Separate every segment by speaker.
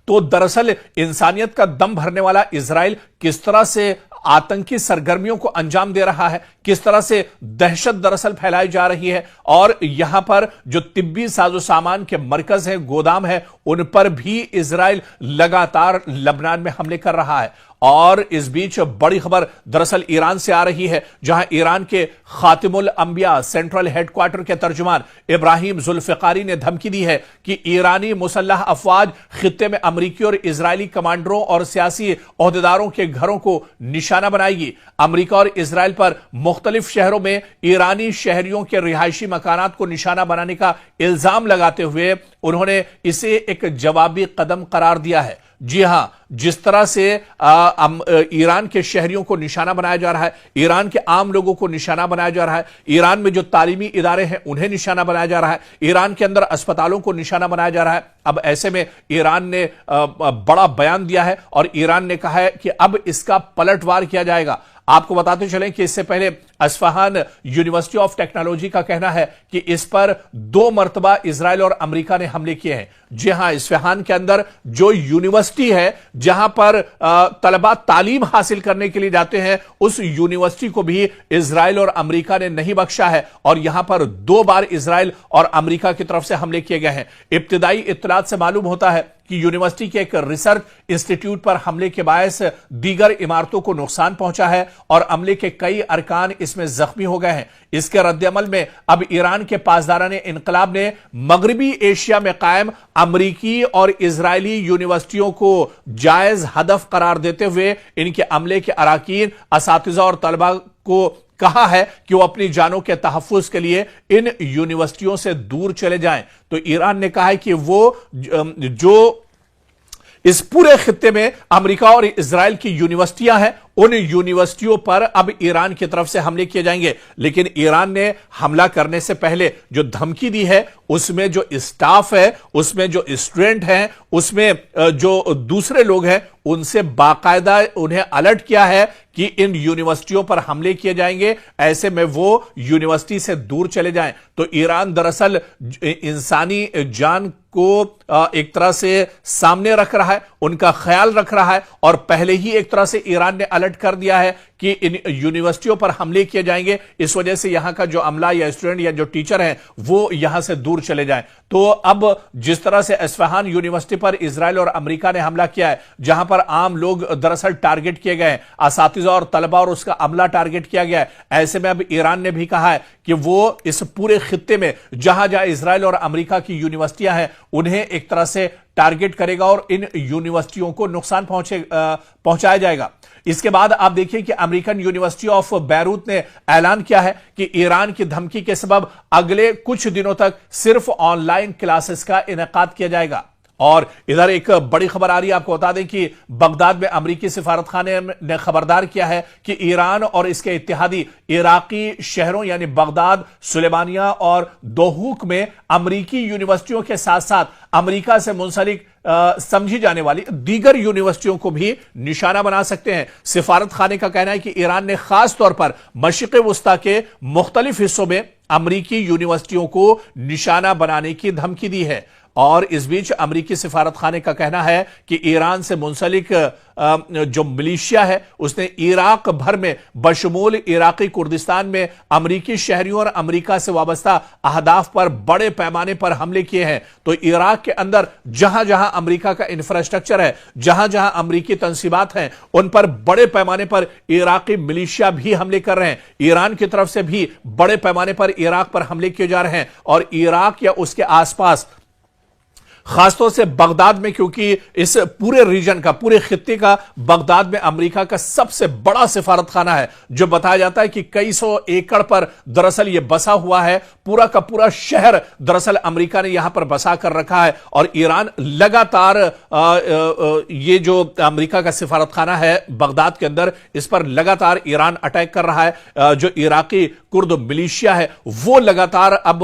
Speaker 1: تو दरअसल इंसानियत का दम भरने वाला इजराइल किस तरह से आतंकी सरगर्मियों को अंजाम दे रहा है, किस तरह से दहशत दरअसल फैलाई जा रही है, और यहां पर जो तिब्बी साजो सामान के मरकज हैं, गोदाम है, उन पर भी इजराइल लगातार लबनान में हमले कर रहा है। और इस बीच बड़ी खबर दरअसल ईरान से आ रही है, जहां ईरान के खातिमुल अंबिया सेंट्रल हेडक्वार्टर के तर्जुमान इब्राहिम जुल्फिकारी ने धमकी दी है कि ईरानी मुसल्लह अफवाज खित्ते में अमरीकी और इजरायली कमांडरों और सियासी ओहदेदारों के घरों को निशाना बनाएगी। अमरीका और इजराइल पर मुख्तलिफ शहरों में ईरानी शहरियों के रिहायशी मकानात को निशाना बनाने का इल्जाम लगाते हुए उन्होंने इसे एक जवाबी कदम करार दिया है। जी हां, जिस तरह से ईरान के शहरियों को निशाना बनाया जा रहा है, ईरान के आम लोगों को निशाना बनाया जा रहा है, ईरान में जो तालीमी इदारे हैं उन्हें निशाना बनाया जा रहा है, ईरान के अंदर अस्पतालों को निशाना बनाया जा रहा है। अब ऐसे में ईरान ने बड़ा बयान दिया है और ईरान ने कहा है कि अब इसका पलटवार किया जाएगा। आपको बताते चलें कि इससे पहले अस्फहान यूनिवर्सिटी ऑफ टेक्नोलॉजी का कहना है कि इस पर 2 मरतबा इजराइल और अमेरिका ने हमले किए हैं। जी हां, अस्फहान के अंदर जो यूनिवर्सिटी है जहां पर तलबा तालीम हासिल करने के लिए जाते हैं, उस यूनिवर्सिटी को भी इजराइल और अमेरिका ने नहीं बख्शा है और यहां पर 2 बार इजराइल और अमेरिका की तरफ से हमले किए गए हैं। इब्तिदाई इत्तलात से मालूम होता है कि यूनिवर्सिटी के एक रिसर्च इंस्टीट्यूट पर हमले के बायस दीगर इमारतों को नुकसान पहुंचा है और अमले के कई अरकान इसमें जख्मी हो गए हैं। इसके रद्दअमल में अब ईरान के पासदाराने इनकलाब ने मगरबी एशिया में कायम अमरीकी और इजरायली यूनिवर्सिटियों को जायज हदफ करार देते हुए इनके अमले के अराकीन, असातिज़ा और तलबा को कहा है कि वो अपनी जानों के तहफ़्फ़ुज़ के लिए इन यूनिवर्सिटियों से दूर चले जाएं। तो ईरान ने कहा है कि वो जो इस पूरे खित्ते में अमेरिका और इजराइल की यूनिवर्सिटियां हैं, उन यूनिवर्सिटियों पर अब ईरान की तरफ से हमले किए जाएंगे। लेकिन ईरान ने हमला करने से पहले जो धमकी दी है, उसमें जो स्टाफ है, उसमें जो स्टूडेंट हैं, उसमें जो दूसरे लोग हैं, उनसे बाकायदा उन्हें अलर्ट किया है कि इन यूनिवर्सिटियों पर हमले किए जाएंगे, ऐसे में वो यूनिवर्सिटी से दूर चले जाएं। तो ईरान दरअसल इंसानी जान को एक तरह से सामने रख रहा है, उनका ख्याल रख रहा है और पहले ही एक तरह से ईरान ने अलर्ट कर दिया है कि इन यूनिवर्सिटियों पर हमले किए जाएंगे। इस वजह से यहां का जो अमला या स्टूडेंट या जो टीचर हैं वो यहां से दूर चले जाएं। तो अब जिस तरह से अस्फहान यूनिवर्सिटी पर इजराइल और अमेरिका ने हमला किया है, जहां पर आम लोग दरअसल टारगेट किए गए हैं, असातिज़ा और तलबा और उसका अमला टारगेट किया गया है, ऐसे में अब ईरान ने भी कहा है कि वो इस पूरे खित्ते में जहां जहां इजराइल और अमेरिका की यूनिवर्सिटियां हैं उन्हें एक तरह से टारगेट करेगा और इन यूनिवर्सिटियों को नुकसान पहुंचाया जाएगा। इसके बाद आप देखिए कि अमेरिकन यूनिवर्सिटी ऑफ बैरूत ने ऐलान किया है कि ईरान की धमकी के सबब अगले कुछ दिनों तक सिर्फ ऑनलाइन क्लासेस का इनेकाद किया जाएगा। और इधर एक बड़ी खबर आ रही है, आपको बता दें कि बगदाद में अमेरिकी सिफारत खाने ने खबरदार किया है कि ईरान और इसके इत्तेहादी इराकी शहरों यानी बगदाद, सुलेमानिया और दोहूक में अमेरिकी यूनिवर्सिटियों के साथ साथ अमेरिका से मुंसलिक समझी जाने वाली दीगर यूनिवर्सिटियों को भी निशाना बना सकते हैं। सिफारत खाने का कहना है कि ईरान ने खास तौर पर मशरिक़ वुस्ता के मुख्तलिफ हिस्सों में अमेरिकी यूनिवर्सिटियों को निशाना बनाने की धमकी दी है। और इस बीच अमेरिकी सिफारत खाने का कहना है कि ईरान से मुंसलिक जो मिलिशिया है उसने इराक भर में बशमूल इराकी कुर्दिस्तान में अमेरिकी शहरियों और अमेरिका से वाबस्ता अहदाफ पर बड़े पैमाने पर हमले किए हैं। तो इराक के अंदर जहां जहां अमेरिका का इंफ्रास्ट्रक्चर है, जहां जहां अमेरिकी तंसीबात हैं, उन पर बड़े पैमाने पर इराकी मिलिशिया भी हमले कर रहे हैं। ईरान की तरफ से भी बड़े पैमाने पर इराक पर हमले किए जा रहे हैं और इराक या उसके आसपास खासतौर से बगदाद में, क्योंकि इस पूरे रीजन का, पूरे खित्ते का बगदाद में अमेरिका का सबसे बड़ा सिफारत खाना है, जो बताया जाता है कि कई सौ एकड़ पर दरअसल यह बसा हुआ है। पूरा का पूरा शहर दरअसल अमेरिका ने यहां पर बसा कर रखा है और ईरान लगातार ये जो अमेरिका का सिफारत खाना है बगदाद के अंदर, इस पर लगातार ईरान अटैक कर रहा है। जो इराकी कुर्द मिलिशिया है वो लगातार अब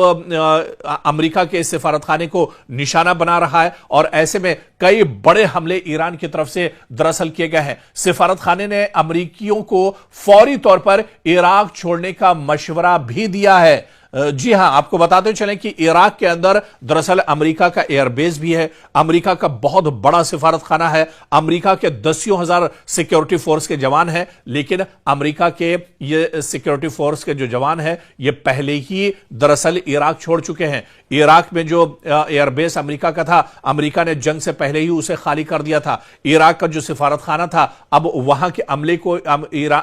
Speaker 1: अमेरिका के सिफारत खाने को निशाना बना रहा है और ऐसे में कई बड़े हमले ईरान की तरफ से दरअसल किए गए हैं। सिफारत खाने ने अमेरिकियों को फौरी तौर पर इराक छोड़ने का मशवरा भी दिया है। جی ہاں، آپ کو بتاتے چلیں کہ عراق کے اندر دراصل امریکہ کا ایئر بیس بھی ہے، امریکہ کا بہت بڑا سفارت خانہ ہے، امریکہ کے 10,000 سیکیورٹی فورس کے جوان ہیں، لیکن امریکہ کے یہ سیکیورٹی فورس کے جو جوان ہیں یہ پہلے ہی دراصل عراق چھوڑ چکے ہیں۔ عراق میں جو ایئر بیس امریکہ کا تھا، امریکہ نے جنگ سے پہلے ہی اسے خالی کر دیا تھا۔ عراق کا جو سفارت خانہ تھا، اب وہاں کے عملے کو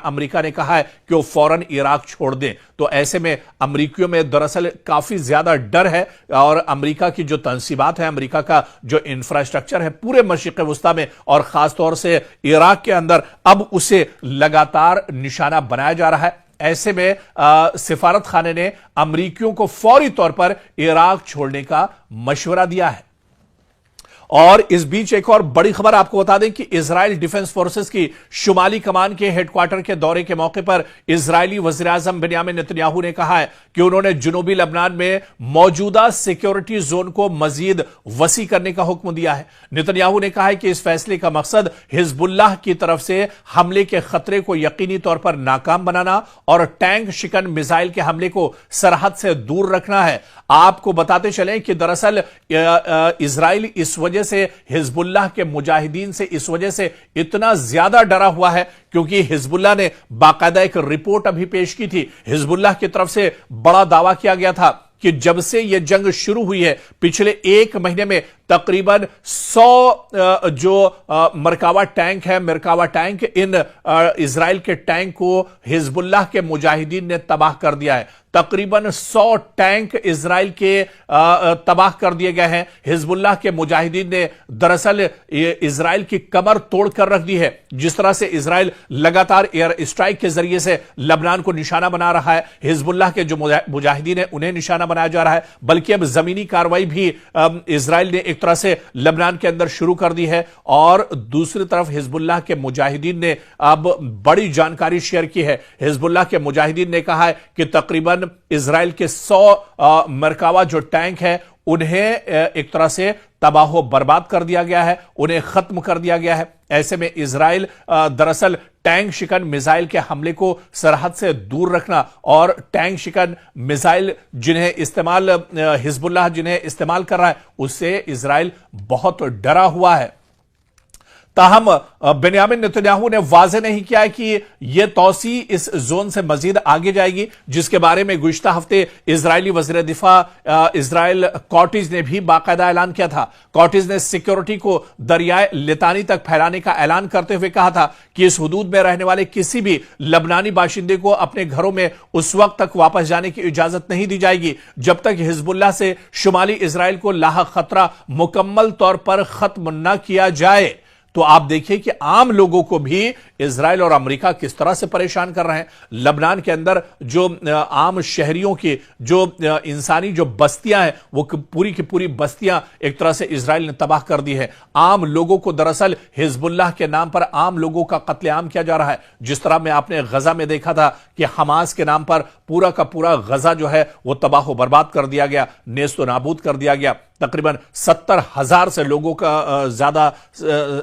Speaker 1: امریکہ نے کہا ہے کہ وہ فوراً عراق چھوڑ دیں۔ تو ایسے میں امریکیوں میں دراصل کافی زیادہ ڈر ہے، اور امریکہ کی جو تنصیبات ہیں، امریکہ کا جو انفراسٹرکچر ہے پورے مشرق وسطیٰ میں اور خاص طور سے عراق کے اندر، اب اسے لگاتار نشانہ بنایا جا رہا ہے۔ ایسے میں سفارت خانے نے امریکیوں کو فوری طور پر عراق چھوڑنے کا مشورہ دیا ہے۔ اور اس بیچ ایک اور بڑی خبر آپ کو بتا دیں کہ اسرائیل ڈیفنس فورسز کی شمالی کمان کے ہیڈ کوارٹر کے دورے کے موقع پر اسرائیلی وزیراعظم بنیامین نتنیاہو نے کہا ہے کہ انہوں نے جنوبی لبنان میں موجودہ سیکیورٹی زون کو مزید وسیع کرنے کا حکم دیا ہے۔ نتنیاہو نے کہا ہے کہ اس فیصلے کا مقصد حزب اللہ کی طرف سے حملے کے خطرے کو یقینی طور پر ناکام بنانا اور ٹینک شکن میزائل کے حملے کو سرحد سے دور رکھنا ہے۔ آپ کو بتاتے چلیں کہ دراصل اسرائیل اس وجہ سے حزب اللہ کے مجاہدین سے اس وجہ سے اتنا زیادہ ڈرا ہوا ہے کیونکہ حزب اللہ نے باقاعدہ ایک رپورٹ ابھی پیش کی تھی۔ حزب اللہ کی طرف سے بڑا دعویٰ کیا گیا تھا کہ جب سے یہ جنگ شروع ہوئی ہے پچھلے ایک مہینے میں تقریباً 100 جو مرکاوا ٹینک ہے، مرکاوا ٹینک، ان اسرائیل کے ٹینک کو حزب اللہ کے مجاہدین نے تباہ کر دیا ہے۔ تقریباً 100 ٹینک اسرائیل کے تباہ کر دیے گئے ہیں۔ حزب اللہ کے مجاہدین نے دراصل اسرائیل کی کمر توڑ کر رکھ دی ہے۔ جس طرح سے اسرائیل لگاتار ایئر اسٹرائک کے ذریعے سے لبنان کو نشانہ بنا رہا ہے، حزب اللہ کے جو مجاہدین ہیں انہیں نشانہ بنایا جا رہا ہے، بلکہ اب زمینی کارروائی بھی اسرائیل نے ایک طرح سے لبنان کے اندر شروع کر دی ہے۔ اور دوسری طرف حزب اللہ کے مجاہدین نے اب بڑی جانکاری شیئر کی ہے۔ حزب اللہ کے مجاہدین نے کہا ہے کہ تقریباً اسرائیل کے 100 مرکاوا جو ٹینک ہے انہیں ایک طرح سے تباہ و برباد کر دیا گیا ہے، انہیں ختم کر دیا گیا ہے۔ ایسے میں اسرائیل دراصل ٹینک شکن میزائل کے حملے کو سرحد سے دور رکھنا اور ٹینک شکن میزائل جنہیں استعمال حزب اللہ جنہیں استعمال کر رہا ہے اس سے اسرائیل بہت ڈرا ہوا ہے۔ تاہم بنیامین نتنیاہو نے واضح نہیں کیا ہے کہ یہ توسیع اس زون سے مزید آگے جائے گی، جس کے بارے میں گزشتہ ہفتے اسرائیلی وزیر دفاع اسرائیل کارٹز نے بھی باقاعدہ اعلان کیا تھا۔ کارٹز نے سیکیورٹی کو دریائے لتانی تک پھیلانے کا اعلان کرتے ہوئے کہا تھا کہ اس حدود میں رہنے والے کسی بھی لبنانی باشندے کو اپنے گھروں میں اس وقت تک واپس جانے کی اجازت نہیں دی جائے گی جب تک حزب اللہ سے شمالی اسرائیل کو لاحق خطرہ مکمل طور پر ختم نہ کیا جائے۔ تو آپ دیکھیں کہ عام لوگوں کو بھی اسرائیل اور امریکہ کس طرح سے پریشان کر رہے ہیں۔ لبنان کے اندر جو عام شہریوں کی جو انسانی جو بستیاں ہیں وہ پوری کی پوری بستیاں ایک طرح سے اسرائیل نے تباہ کر دی ہے۔ عام لوگوں کو دراصل حزب اللہ کے نام پر عام لوگوں کا قتل عام کیا جا رہا ہے، جس طرح میں آپ نے غزہ میں دیکھا تھا کہ حماس کے نام پر پورا کا پورا غزہ جو ہے وہ تباہ و برباد کر دیا گیا، نیست و نابود کر دیا گیا۔ تقریباً 70,000 سے زیادہ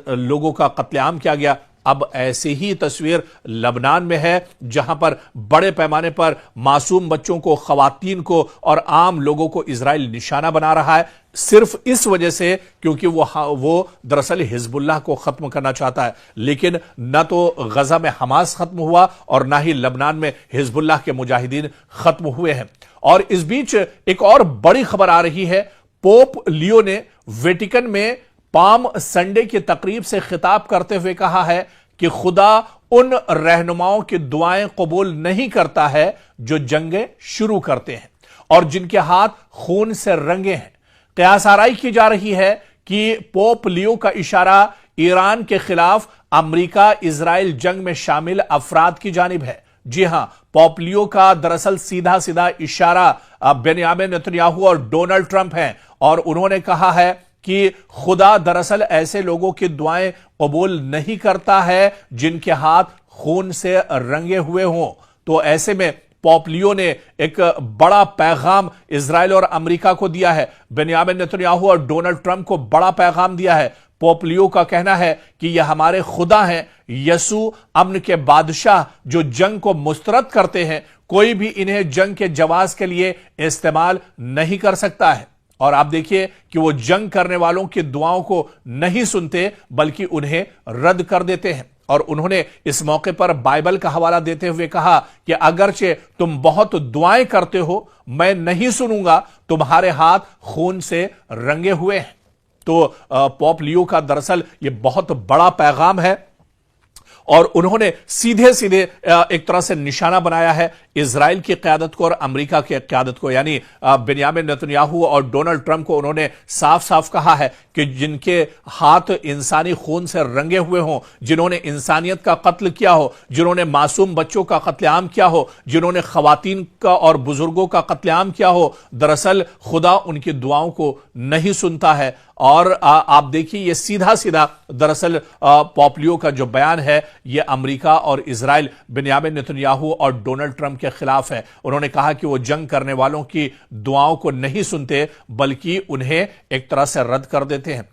Speaker 1: لوگوں کا قتل عام کیا گیا۔ اب ایسی ہی تصویر لبنان میں ہے جہاں پر بڑے پیمانے پر معصوم بچوں کو، خواتین کو اور عام لوگوں کو اسرائیل نشانہ بنا رہا ہے، صرف اس وجہ سے کیونکہ وہ دراصل حزب اللہ کو ختم کرنا چاہتا ہے۔ لیکن نہ تو غزہ میں حماس ختم ہوا اور نہ ہی لبنان میں حزب اللہ کے مجاہدین ختم ہوئے ہیں۔ اور اس بیچ ایک اور بڑی خبر آ رہی ہے، پوپ لیو نے ویٹیکن میں پام سنڈے کی تقریب سے خطاب کرتے ہوئے کہا ہے کہ خدا ان رہنماؤں کی دعائیں قبول نہیں کرتا ہے جو جنگیں شروع کرتے ہیں اور جن کے ہاتھ خون سے رنگے ہیں۔ قیاس آرائی کی جا رہی ہے کہ پوپ لیو کا اشارہ ایران کے خلاف امریکہ اسرائیل جنگ میں شامل افراد کی جانب ہے۔ جی ہاں، پوپ لیو کا دراصل سیدھا اشارہ بنیامین نتنیاہو اور ڈونلڈ ٹرمپ ہیں، اور انہوں نے کہا ہے کہ خدا دراصل ایسے لوگوں کی دعائیں قبول نہیں کرتا ہے جن کے ہاتھ خون سے رنگے ہوئے ہوں۔ تو ایسے میں پوپ لیو نے ایک بڑا پیغام اسرائیل اور امریکہ کو دیا ہے، بنیامین نتنیاہو اور ڈونلڈ ٹرمپ کو بڑا پیغام دیا ہے۔ पोप लियो का कहना है कि यह हमारे खुदा हैं, यसू अमन के बादशाह जो जंग को मुस्तरद करते हैं, कोई भी इन्हें जंग के जवाब के लिए इस्तेमाल नहीं कर सकता है। और आप देखिए कि वो जंग करने वालों की दुआओं को नहीं सुनते बल्कि उन्हें रद्द कर देते हैं। और उन्होंने इस मौके पर बाइबल का हवाला देते हुए कहा कि अगरचे तुम बहुत दुआएं करते हो, मैं नहीं सुनूंगा, तुम्हारे हाथ खून से रंगे हुए हैं। तो पोप लियो का दरअसल ये बहुत बड़ा पैगाम है और उन्होंने सीधे सीधे एक तरह से निशाना बनाया है इजराइल की क़यादत को और अमेरिका की क़यादत को, यानी बेंयामिन नेतन्याहू और डोनाल्ड ट्रंप को। उन्होंने साफ साफ कहा है कि जिनके हाथ इंसानी खून से रंगे हुए हों, जिन्होंने इंसानियत का कत्ल किया हो, जिन्होंने मासूम बच्चों का कत्लेआम किया हो, जिन्होंने खवातीन का और बुजुर्गों का कत्लेआम किया हो, दरअसल खुदा उनकी दुआओं को नहीं सुनता है। और आप देखिए ये सीधा सीधा दरअसल पोप लियो का जो बयान है ये अमेरिका और इजराइल, बेंयामिन नेतन्याहू और डोनाल्ड ट्रंप के खिलाफ है। उन्होंने कहा कि वो जंग करने वालों की दुआओं को नहीं सुनते बल्कि उन्हें एक तरह से रद्द कर देते हैं।